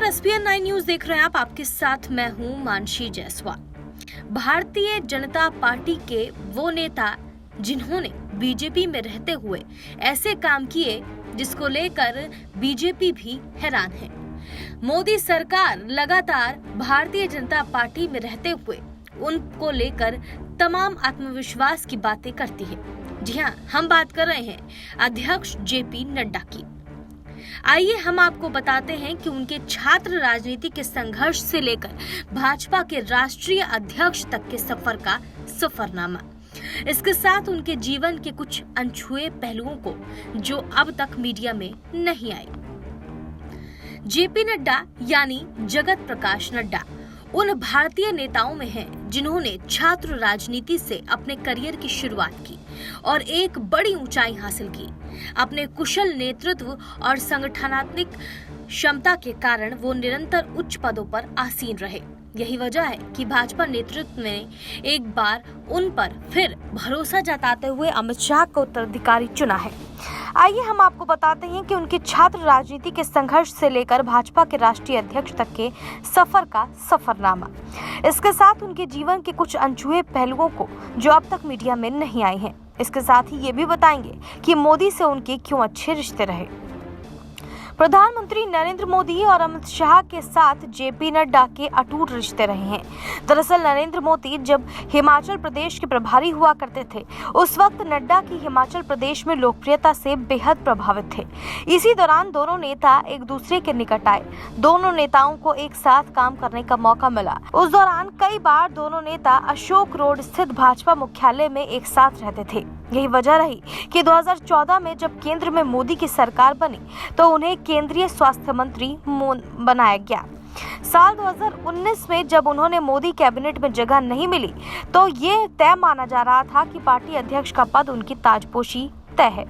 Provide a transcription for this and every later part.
ESPN 9 news देख रहे हैं आप। आपके साथ मैं हूं मानसी जायसवाल। भारतीय जनता पार्टी के वो नेता जिन्होंने बीजेपी में रहते हुए ऐसे काम किए जिसको लेकर बीजेपी भी हैरान है। मोदी सरकार लगातार भारतीय जनता पार्टी में रहते हुए उनको लेकर तमाम आत्मविश्वास की बातें करती है। जी हाँ, हम बात कर रहे हैं अध्यक्ष जेपी नड्डा की। आइए हम आपको बताते हैं कि उनके छात्र राजनीति के संघर्ष से लेकर भाजपा के राष्ट्रीय अध्यक्ष तक के सफर का सफरनामा, इसके साथ उनके जीवन के कुछ अनछुए पहलुओं को जो अब तक मीडिया में नहीं आए। जेपी नड्डा यानी जगत प्रकाश नड्डा उन भारतीय नेताओं में हैं जिन्होंने छात्र राजनीति से अपने करियर की शुरुआत की और एक बड़ी ऊंचाई हासिल की। अपने कुशल नेतृत्व और संगठनात्मक क्षमता के कारण वो निरंतर उच्च पदों पर आसीन रहे। यही वजह है कि भाजपा नेतृत्व ने एक बार उन पर फिर भरोसा जताते हुए अमित शाह को उत्तराधिकारी चुना है। आइए हम आपको बताते हैं कि उनके छात्र राजनीति के संघर्ष से लेकर भाजपा के राष्ट्रीय अध्यक्ष तक के सफर का सफरनामा, इसके साथ उनके जीवन के कुछ अनछुए पहलुओं को जो अब तक मीडिया में नहीं आए हैं। इसके साथ ही ये भी बताएंगे कि मोदी से उनके क्यों अच्छे रिश्ते रहे। प्रधानमंत्री नरेंद्र मोदी और अमित शाह के साथ जेपी नड्डा के अटूट रिश्ते रहे हैं। दरअसल नरेंद्र मोदी जब हिमाचल प्रदेश के प्रभारी हुआ करते थे, उस वक्त नड्डा की हिमाचल प्रदेश में लोकप्रियता से बेहद प्रभावित थे। इसी दौरान दोनों नेता एक दूसरे के निकट आए। दोनों नेताओं को एक साथ काम करने का मौका मिला। उस दौरान कई बार दोनों नेता अशोक रोड स्थित भाजपा मुख्यालय में एक साथ रहते थे। यही वजह रही कि 2014 में जब केंद्र में मोदी की सरकार बनी तो उन्हें केंद्रीय स्वास्थ्य मंत्री बनाया गया। साल 2019 में जब उन्होंने मोदी कैबिनेट में जगह नहीं मिली तो ये तय माना जा रहा था कि पार्टी अध्यक्ष का पद उनकी ताजपोशी तय है।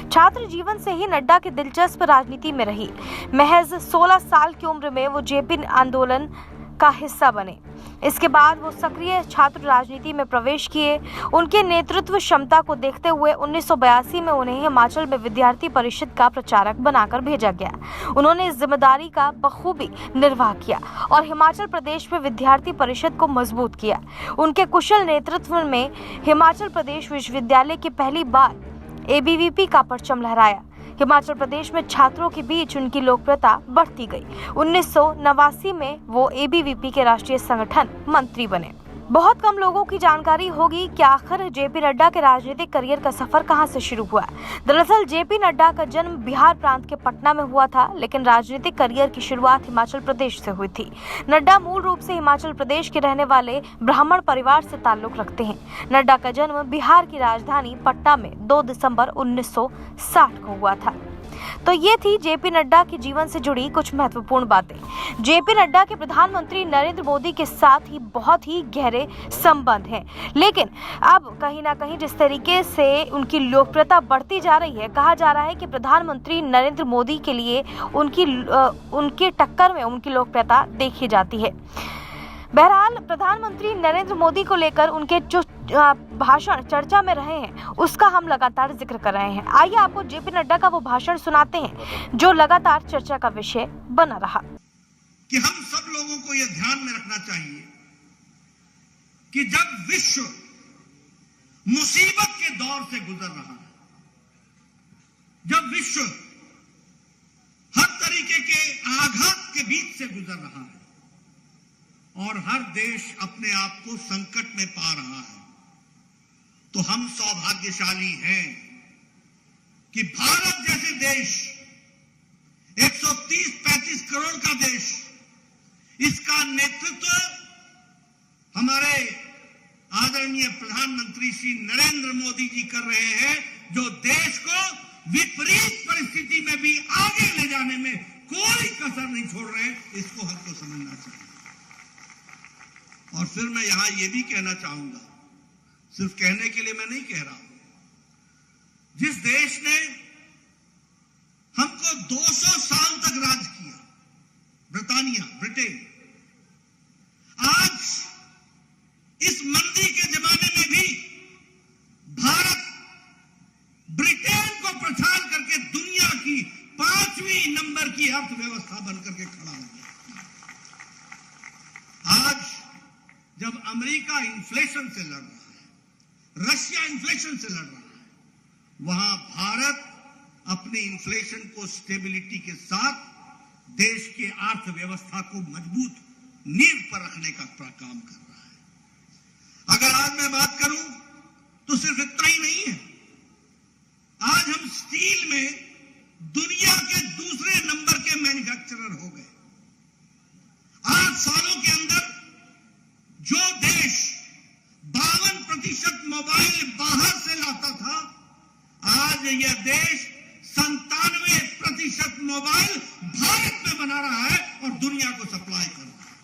छात्र जीवन से ही नड्डा की दिलचस्प राजनीति में रही। महज 16 साल की उम्र में वो जेपी आंदोलन का हिस्सा बने। इसके बाद वो सक्रिय छात्र राजनीति में प्रवेश किए। उनके नेतृत्व क्षमता को देखते हुए 1982 में उन्हें हिमाचल में विद्यार्थी परिषद का प्रचारक बनाकर भेजा गया। उन्होंने इस जिम्मेदारी का बखूबी निर्वाह किया और हिमाचल प्रदेश में विद्यार्थी परिषद को मजबूत किया। उनके कुशल नेतृत्व में हिमाचल प्रदेश विश्वविद्यालय की पहली बार ABVP का परचम लहराया। हिमाचल प्रदेश में छात्रों के बीच उनकी लोकप्रियता बढ़ती गई। 1989 में वो ABVP के राष्ट्रीय संगठन मंत्री बने। बहुत कम लोगों की जानकारी होगी कि आखिर जेपी नड्डा के राजनीतिक करियर का सफर कहां से शुरू हुआ। दरअसल जेपी नड्डा का जन्म बिहार प्रांत के पटना में हुआ था, लेकिन राजनीतिक करियर की शुरुआत हिमाचल प्रदेश से हुई थी। नड्डा मूल रूप से हिमाचल प्रदेश के रहने वाले ब्राह्मण परिवार से ताल्लुक रखते हैं। नड्डा का जन्म बिहार की राजधानी पटना में 2 दिसंबर 1960 को हुआ था। तो ये थी जेपी नड्डा के जीवन से जुड़ी कुछ महत्वपूर्ण बातें। जेपी नड्डा के प्रधानमंत्री नरेंद्र मोदी के साथ ही बहुत ही गहरे संबंध हैं, लेकिन अब कहीं ना कहीं जिस तरीके से उनकी लोकप्रियता बढ़ती जा रही है, कहा जा रहा है कि प्रधानमंत्री नरेंद्र मोदी के लिए उनके टक्कर में उनकी लोकप्रियता देखी जाती है। बहरहाल प्रधानमंत्री नरेंद्र मोदी को लेकर उनके जो भाषण चर्चा में रहे हैं उसका हम लगातार जिक्र कर रहे हैं। आइए आपको जेपी नड्डा का वो भाषण सुनाते हैं जो लगातार चर्चा का विषय बना रहा। कि हम सब लोगों को यह ध्यान में रखना चाहिए कि जब विश्व मुसीबत के दौर से गुजर रहा है, जब विश्व हर तरीके के आघात के बीच से गुजर रहा है और हर देश अपने आप को संकट में पा रहा है, तो हम सौभाग्यशाली हैं कि भारत जैसे देश, 130-135 करोड़ का देश, इसका नेतृत्व हमारे आदरणीय प्रधानमंत्री श्री नरेंद्र मोदी जी कर रहे हैं, जो देश को विपरीत परिस्थिति में भी आगे ले जाने में कोई कसर नहीं छोड़ रहे हैं। इसको हमको समझना चाहिए। और फिर मैं यहां यह भी कहना चाहूंगा, सिर्फ कहने के लिए मैं नहीं कह रहा हूं, जिस देश ने हमको 200 साल तक राज किया, ब्रिटेन, आज इस मंदी के जमाने में भी भारत ब्रिटेन को प्रछाड़ करके दुनिया की 5वीं नंबर की अर्थव्यवस्था बनकर के खड़ा हो गया। अमेरिका इन्फ्लेशन से लड़ रहा है, रशिया इन्फ्लेशन से लड़ रहा है, वहां भारत अपनी इन्फ्लेशन को स्टेबिलिटी के साथ देश के अर्थव्यवस्था को मजबूत नींव पर रखने का काम कर रहा है। अगर आज मैं बात करूं तो सिर्फ इतना ही नहीं है, आज हम स्टील में दुनिया के दूसरे नंबर के मैन्युफैक्चरर हो गए। 8 सालों के अंदर जो देश 52% मोबाइल बाहर से लाता था, आज यह देश 97% मोबाइल भारत में बना रहा है और दुनिया को सप्लाई कर रहा है।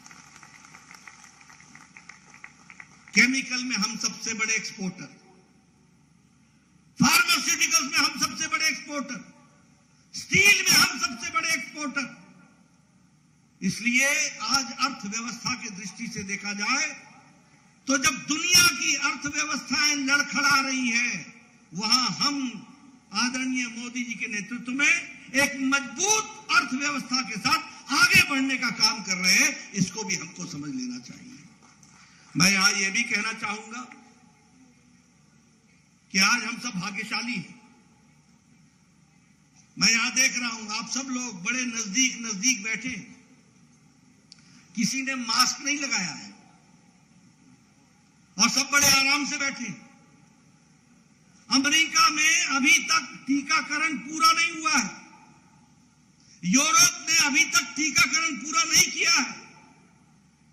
केमिकल में हम सबसे बड़े एक्सपोर्टर, फार्मास्यूटिकल्स में हम सबसे बड़े एक्सपोर्टर, स्टील में हम सबसे बड़े एक्सपोर्टर। इसलिए आज अर्थव्यवस्था की दृष्टि से देखा जाए तो जब दुनिया की अर्थव्यवस्थाएं लड़खड़ा रही हैं, वहां हम आदरणीय मोदी जी के नेतृत्व में एक मजबूत अर्थव्यवस्था के साथ आगे बढ़ने का काम कर रहे हैं। इसको भी हमको समझ लेना चाहिए। मैं यहां यह भी कहना चाहूंगा कि आज हम सब भाग्यशाली हैं। मैं यहां देख रहा हूं आप सब लोग बड़े नजदीक बैठे, किसी ने मास्क नहीं लगाया है और सब बड़े आराम से बैठे। अमेरिका में अभी तक टीकाकरण पूरा नहीं हुआ है, यूरोप ने अभी तक टीकाकरण पूरा नहीं किया है।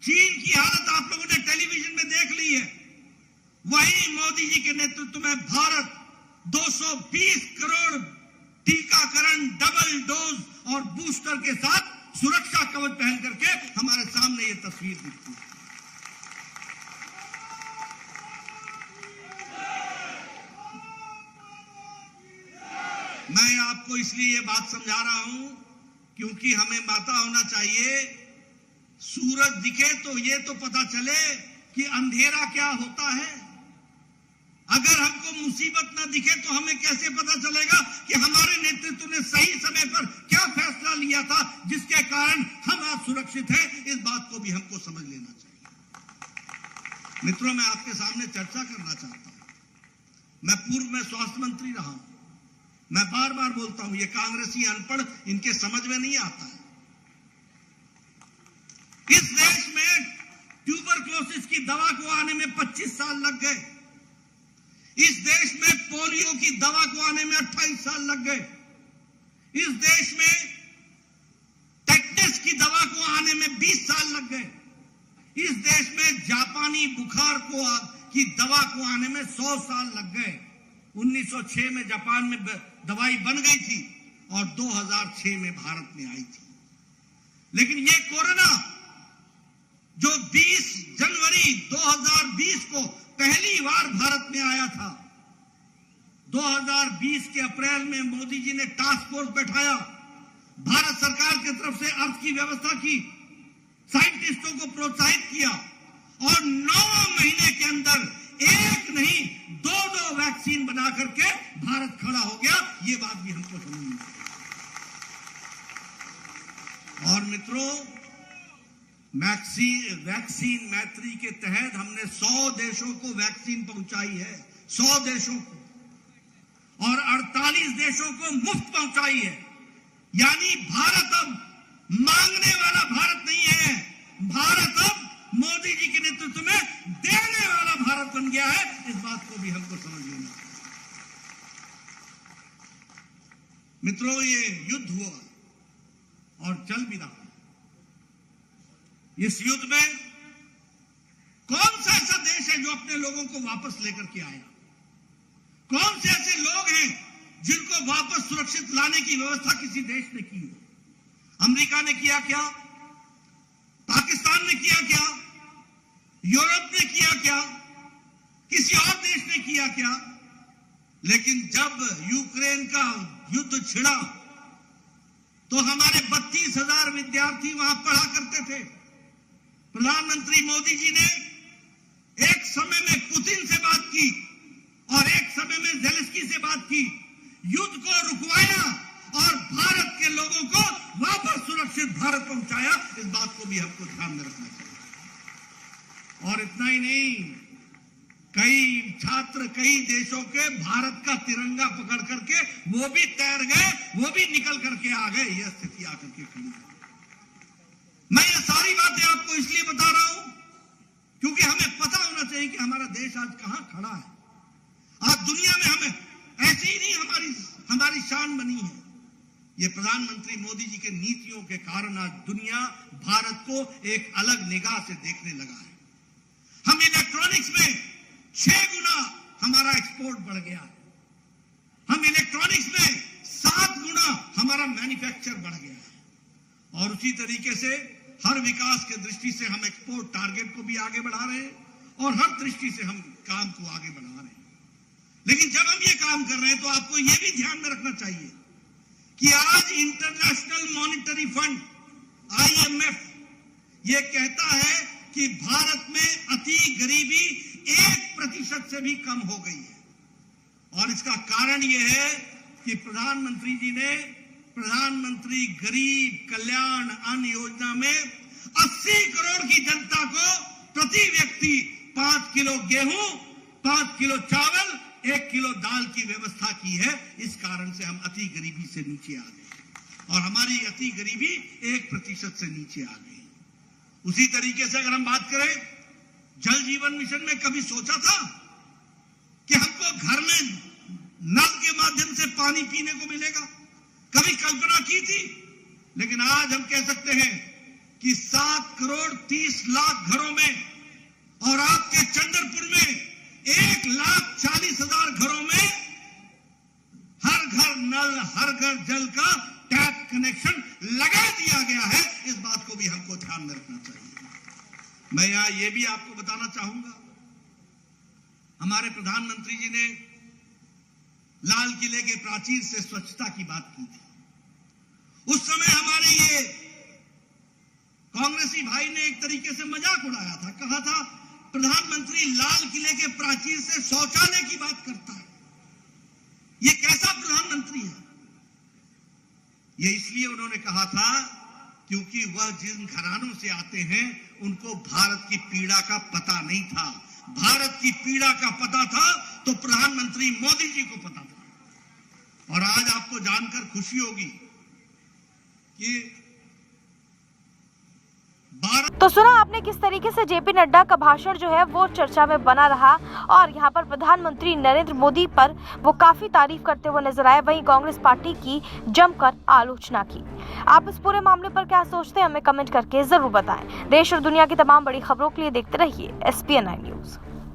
चीन की हालत आप लोगों ने टेलीविजन में देख ली है। वहीं मोदी जी के नेतृत्व में भारत 220 करोड़ टीकाकरण डबल डोज और बूस्टर के साथ सुरक्षा कवच पहन करके हमारे सामने ये तस्वीर दिखती है। मैं आपको इसलिए ये बात समझा रहा हूं क्योंकि हमें पता होना चाहिए, सूरज दिखे तो ये तो पता चले कि अंधेरा क्या होता है। अगर हमको मुसीबत ना दिखे तो हमें कैसे पता चलेगा कि हमारे नेतृत्व ने सही समय पर क्या फैसला लिया था जिसके कारण हम आज सुरक्षित हैं। इस बात को भी हमको समझ लेना चाहिए। मित्रों, मैं आपके सामने चर्चा करना चाहता हूं। मैं पूर्व में स्वास्थ्य मंत्री रहा हूं। मैं बार बार बोलता हूं, ये कांग्रेसी अनपढ़ इनके समझ में नहीं आता है। इस देश में ट्यूबरक्लोसिस की दवा को आने में 25 साल लग गए। इस देश में पोलियो की दवा को आने में 28 साल लग गए। इस देश में टेटनस की दवा को आने में 20 साल लग गए। इस देश में जापानी बुखार की दवा को आने में 100 साल लग गए। 1906 में जापान में दवाई बन गई थी और 2006 में भारत में आई थी। लेकिन ये कोरोना जो 20 जनवरी 2020 को पहली बार भारत में आया था, 2020 के अप्रैल में मोदी जी ने टास्क फोर्स बैठाया, भारत सरकार की तरफ से अर्थ की व्यवस्था की, साइंटिस्टों को प्रोत्साहित किया और 9 महीने के अंदर एक नहीं 2 वैक्सीन बना करके भारत खड़ा हो गया। ये बात भी हमको समझनी चाहिए। और मित्रों, वैक्सीन मैत्री के तहत हमने 100 देशों को वैक्सीन पहुंचाई है, 100 देशों को, और 48 देशों को मुफ्त पहुंचाई है। यानी भारत अब मांगने वाला भारत नहीं है, भारत अब मोदी जी के नेतृत्व में देने वाला भारत बन गया है। इस बात को भी हमको समझ लेना चाहिए। मित्रों, ये युद्ध हुआ और चल भी रहा है। इस युद्ध में कौन सा ऐसा देश है जो अपने लोगों को वापस लेकर के आया? कौन से ऐसे लोग हैं जिनको वापस सुरक्षित लाने की व्यवस्था किसी देश ने की हो? अमेरिका ने किया क्या? पाकिस्तान ने किया क्या? यूरोप ने किया क्या? किसी और देश ने किया क्या? लेकिन जब यूक्रेन का युद्ध छिड़ा तो हमारे 32,000 विद्यार्थी वहां पढ़ा करते थे। प्रधानमंत्री मोदी जी ने एक समय में पुतिन से बात की और एक समय में ज़ेलेंस्की से बात की, युद्ध को रुकवाया और भारत के लोगों को वापस सुरक्षित भारत पहुंचाया। इस बात को भी हमको ध्यान में रखना चाहिए। और इतना ही नहीं, कई छात्र कई देशों के भारत का तिरंगा पकड़ करके वो भी तैर गए, वो भी निकल करके आ गए। यह स्थिति आकर के खड़ी है। मैं ये सारी बातें आपको इसलिए बता रहा हूं क्योंकि हमें पता होना चाहिए कि हमारा देश आज कहां खड़ा है। आज दुनिया में हमें ऐसे ही नहीं हमारी शान बनी है। ये प्रधानमंत्री मोदी जी के नीतियों के कारण आज दुनिया भारत को एक अलग निगाह से देखने लगा है। हम इलेक्ट्रॉनिक्स में 6 गुना हमारा एक्सपोर्ट बढ़ गया है। हम इलेक्ट्रॉनिक्स में 7 गुना हमारा मैन्युफैक्चर बढ़ गया है। और उसी तरीके से हर विकास के दृष्टि से हम एक्सपोर्ट टारगेट को भी आगे बढ़ा रहे हैं और हर दृष्टि से हम काम को आगे बढ़ा रहे हैं। लेकिन जब हम ये काम कर रहे हैं तो आपको ये भी ध्यान में रखना चाहिए कि आज इंटरनेशनल मॉनिटरी फंड IMF ये कहता है कि भारत में अति गरीबी 1% से भी कम हो गई है। और इसका कारण यह है कि प्रधानमंत्री जी ने प्रधानमंत्री गरीब कल्याण अन्न योजना में 80 करोड़ की जनता को प्रति व्यक्ति 5 किलो गेहूं, 5 किलो चावल, 1 किलो दाल की व्यवस्था की है। इस कारण से हम अति गरीबी से नीचे आ गए और हमारी अति गरीबी 1% से नीचे आ गई। उसी तरीके से अगर हम बात करें जल जीवन मिशन में, कभी सोचा था कि हमको घर में नल के माध्यम से पानी पीने को मिलेगा? कभी कल्पना की थी? लेकिन आज हम कह सकते हैं कि 7 करोड़ 30 लाख घरों में और आपके चंद्रपुर में 1,40,000 घरों में हर घर नल, हर घर जल का टैप कनेक्शन लगा दिया गया है। इस बात को भी हमको ध्यान में रखना चाहिए। मैं यहां यह भी आपको बताना चाहूंगा, हमारे प्रधानमंत्री जी ने लाल किले के प्राचीर से स्वच्छता की बात की थी। उस समय हमारे ये कांग्रेसी भाई ने एक तरीके से मजाक उड़ाया था, कहा था प्रधानमंत्री लाल किले के प्राचीर से शौचालय की बात करता है, ये कैसा प्रधानमंत्री है? ये इसलिए उन्होंने कहा था क्योंकि वह जिन घरानों से आते हैं उनको भारत की पीड़ा का पता नहीं था। भारत की पीड़ा का पता था तो प्रधानमंत्री मोदी जी को पता था। और आज आपको जानकर खुशी होगी कि तो सुना आपने किस तरीके से जेपी नड्डा का भाषण जो है वो चर्चा में बना रहा और यहाँ पर प्रधानमंत्री नरेंद्र मोदी पर वो काफी तारीफ करते हुए नजर आए, वहीं कांग्रेस पार्टी की जमकर आलोचना की। आप इस पूरे मामले पर क्या सोचते हैं हमें कमेंट करके जरूर बताएं। देश और दुनिया की तमाम बड़ी खबरों के लिए देखते रहिए SPN9 न्यूज।